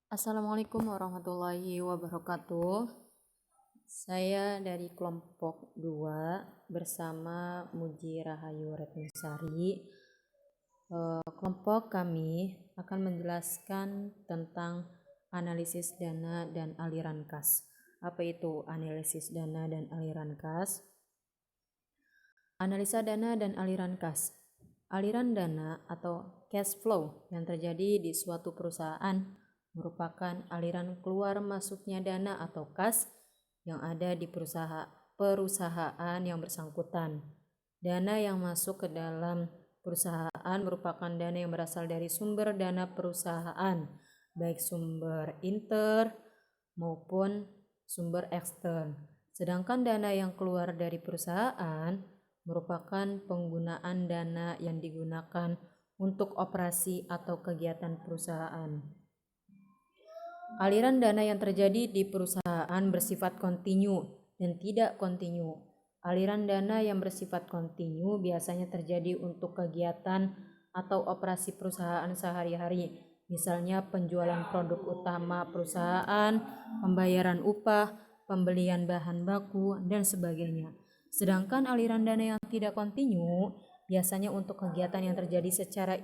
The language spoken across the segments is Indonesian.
Assalamualaikum warahmatullahi wabarakatuh. Saya dari kelompok 2 bersama Muji Rahayu Retnusari. Kelompok kami akan menjelaskan tentang analisis dana dan aliran kas. Apa itu analisis dana dan aliran kas? Analisa dana dan aliran kas. Aliran dana atau cash flow yang terjadi di suatu perusahaan merupakan aliran keluar masuknya dana atau kas yang ada di perusahaan yang bersangkutan. Dana yang masuk ke dalam perusahaan merupakan dana yang berasal dari sumber dana perusahaan, baik sumber inter maupun sumber ekstern. Sedangkan dana yang keluar dari perusahaan merupakan penggunaan dana yang digunakan untuk operasi atau kegiatan perusahaan. Aliran dana yang terjadi di perusahaan bersifat kontinu dan tidak kontinu. Aliran dana yang bersifat kontinu biasanya terjadi untuk kegiatan atau operasi perusahaan sehari-hari, misalnya penjualan produk utama perusahaan, pembayaran upah, pembelian bahan baku, dan sebagainya. Sedangkan aliran dana yang tidak kontinu biasanya untuk kegiatan yang terjadi secara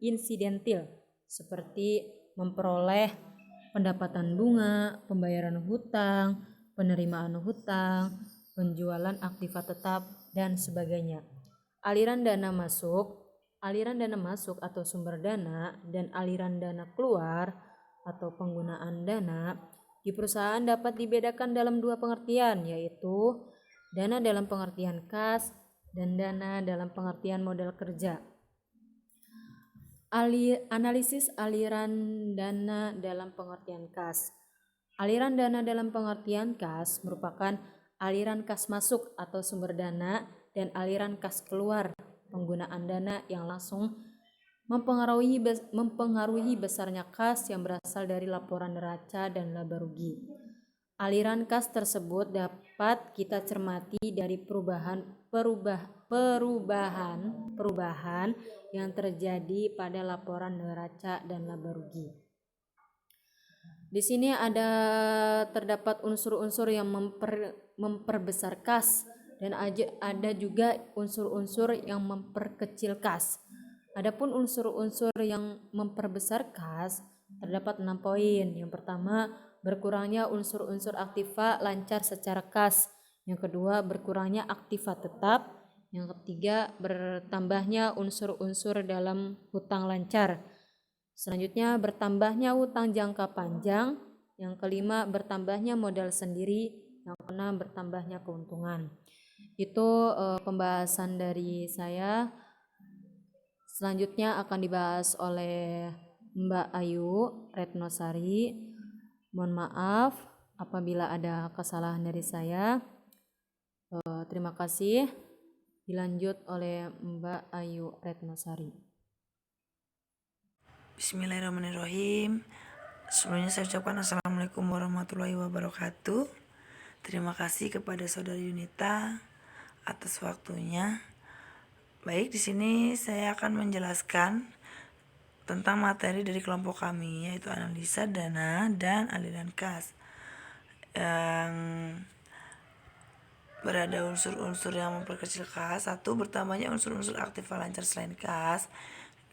insidentil, seperti memperoleh pendapatan bunga, pembayaran hutang, penerimaan hutang, penjualan aktiva tetap, dan sebagainya. Aliran dana masuk atau sumber dana dan aliran dana keluar atau penggunaan dana di perusahaan dapat dibedakan dalam dua pengertian, yaitu dana dalam pengertian kas dan dana dalam pengertian modal kerja. Analisis aliran dana dalam pengertian kas. Aliran dana dalam pengertian kas merupakan aliran kas masuk atau sumber dana dan aliran kas keluar, penggunaan dana yang langsung mempengaruhi besarnya kas yang berasal dari laporan neraca dan laba rugi. Aliran kas tersebut dapat kita cermati dari perubahan yang terjadi pada laporan neraca dan laba rugi. Di sini terdapat unsur-unsur yang memperbesar kas dan ada juga unsur-unsur yang memperkecil kas. Adapun unsur-unsur yang memperbesar kas terdapat 6 poin. Yang pertama, berkurangnya unsur-unsur aktiva lancar secara kas. Yang kedua, berkurangnya aktiva tetap. Yang ketiga, bertambahnya unsur-unsur dalam hutang lancar. Selanjutnya, bertambahnya hutang jangka panjang. Yang kelima, bertambahnya modal sendiri. Yang keenam, bertambahnya keuntungan. Itu pembahasan dari saya. Selanjutnya akan dibahas oleh Mbak Ayu Retnosari. Mohon maaf apabila ada kesalahan dari saya. Terima kasih. Dilanjut oleh Mbak Ayu Retnosari. Bismillahirrahmanirrahim. Sebelumnya saya ucapkan Assalamualaikum warahmatullahi wabarakatuh. Terima kasih kepada Saudari Yunita atas waktunya. Baik, di sini saya akan menjelaskan tentang materi dari kelompok kami, yaitu analisa dana dan aliran kas. Yang berada unsur-unsur yang memperkecil kas. Satu, bertambahnya unsur-unsur aktiva lancar selain kas.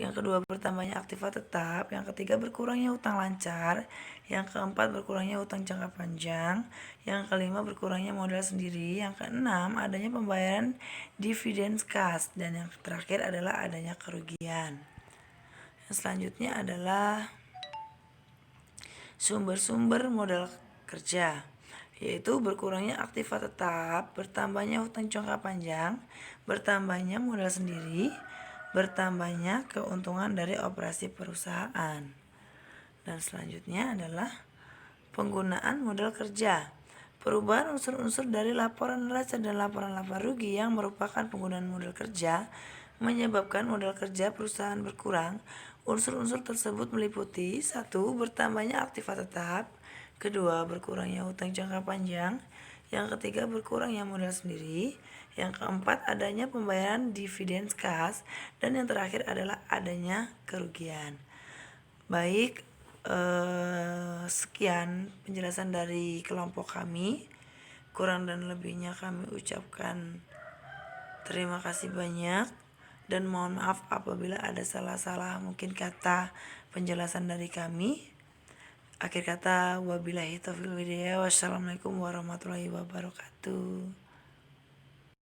Yang kedua, bertambahnya aktiva tetap. Yang ketiga, berkurangnya hutang lancar. Yang keempat, berkurangnya hutang jangka panjang. Yang kelima, berkurangnya modal sendiri. Yang keenam, adanya pembayaran dividen kas. Dan yang terakhir adalah adanya kerugian. Yang selanjutnya adalah sumber-sumber modal kerja, yaitu berkurangnya aktiva tetap, bertambahnya hutang jangka panjang, bertambahnya modal sendiri, bertambahnya keuntungan dari operasi perusahaan. Dan selanjutnya adalah penggunaan modal kerja. Perubahan unsur-unsur dari laporan neraca dan laporan laba rugi yang merupakan penggunaan modal kerja menyebabkan modal kerja perusahaan berkurang. Unsur-unsur tersebut meliputi: 1. Bertambahnya aktiva tetap. 2. Berkurangnya hutang jangka panjang. Yang ketiga, berkurangnya modal sendiri. Yang keempat, adanya pembayaran dividen kas. Dan yang terakhir adalah adanya kerugian. Baik, Sekian penjelasan dari kelompok kami. Kurang dan lebihnya kami ucapkan terima kasih banyak dan mohon maaf apabila ada salah-salah mungkin kata penjelasan dari kami. Akhir kata, wabillahi taufiq wal hidayah. Wassalamualaikum warahmatullahi wabarakatuh.